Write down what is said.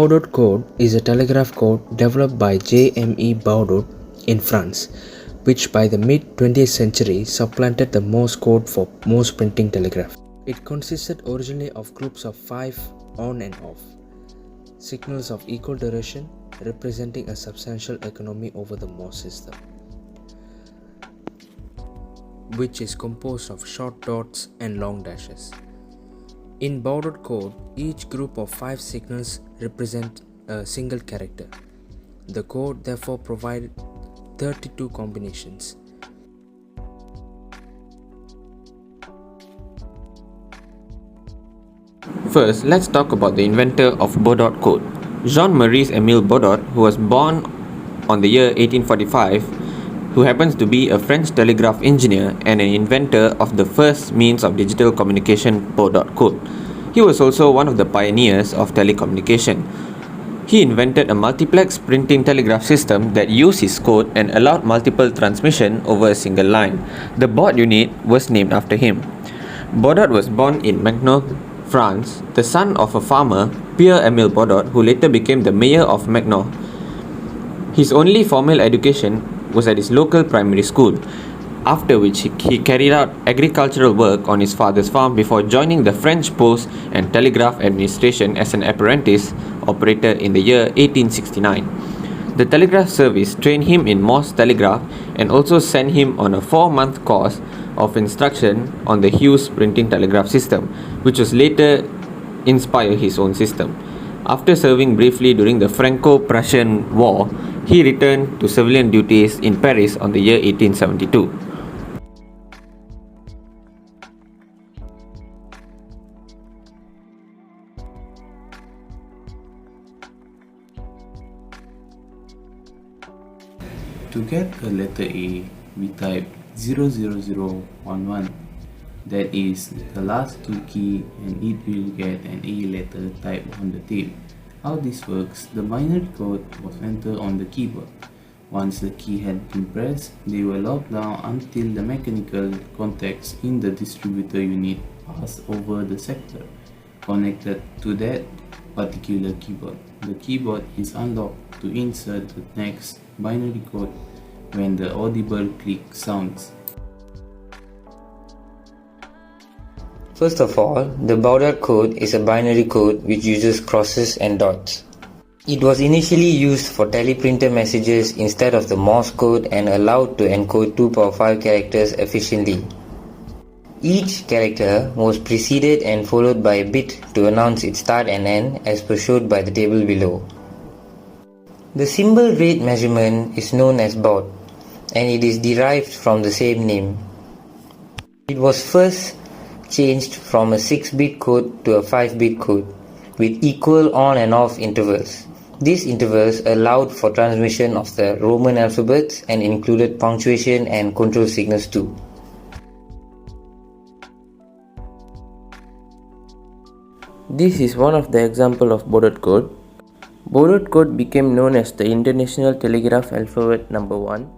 Baudot code is a telegraph code developed by J.M.E. Baudot in France, which by the mid-20th century supplanted the Morse code for Morse printing telegraph. It consisted originally of groups of 5 on and off signals of equal duration, representing a substantial economy over the Morse system, which is composed of short dots and long dashes. In Baudot code, each group of 5 signals represent a single character. The code therefore provided 32 combinations. First, let's talk about the inventor of Baudot code, Jean-Marie Émile Baudot, who was born on the year 1845, who happens to be a French telegraph engineer and an inventor of the first means of digital communication, Baudot code. He was also one of the pioneers of telecommunication. He invented a multiplex printing telegraph system that used his code and allowed multiple transmission over a single line. The baud unit was named after him. Baudot was born in Magno, France, the son of a farmer, Pierre-Émile Baudot, who later became the mayor of Magno. His only formal education was at his local primary school, after which he carried out agricultural work on his father's farm before joining the French Post and Telegraph Administration as an apprentice operator in the year 1869. The telegraph service trained him in Morse telegraph and also sent him on a 4-month course of instruction on the Hughes printing telegraph system, which was later inspired his own system. After serving briefly during the Franco-Prussian War, he returned to civilian duties in Paris on the year 1872. To get a letter A, we type 00011. That is the last 2 keys, and it will get an A letter typed on the tape. How this works: the binary code was entered on the keyboard. Once the key had been pressed, they were locked down until the mechanical contacts in the distributor unit passed over the sector connected to that particular keyboard. The keyboard is unlocked to insert the next binary code when the audible click sounds. First of all, the Baudot code is a binary code which uses crosses and dots. It was initially used for teleprinter messages instead of the Morse code and allowed to encode 2 power 5 characters efficiently. Each character was preceded and followed by a bit to announce its start and end, as per showed by the table below. The symbol rate measurement is known as baud, and it is derived from the same name. It was first changed from a 6-bit code to a 5-bit code with equal on and off intervals. These intervals allowed for transmission of the Roman alphabets and included punctuation and control signals too. This is one of the examples of Baudot code. Baudot code became known as the International Telegraph Alphabet number 1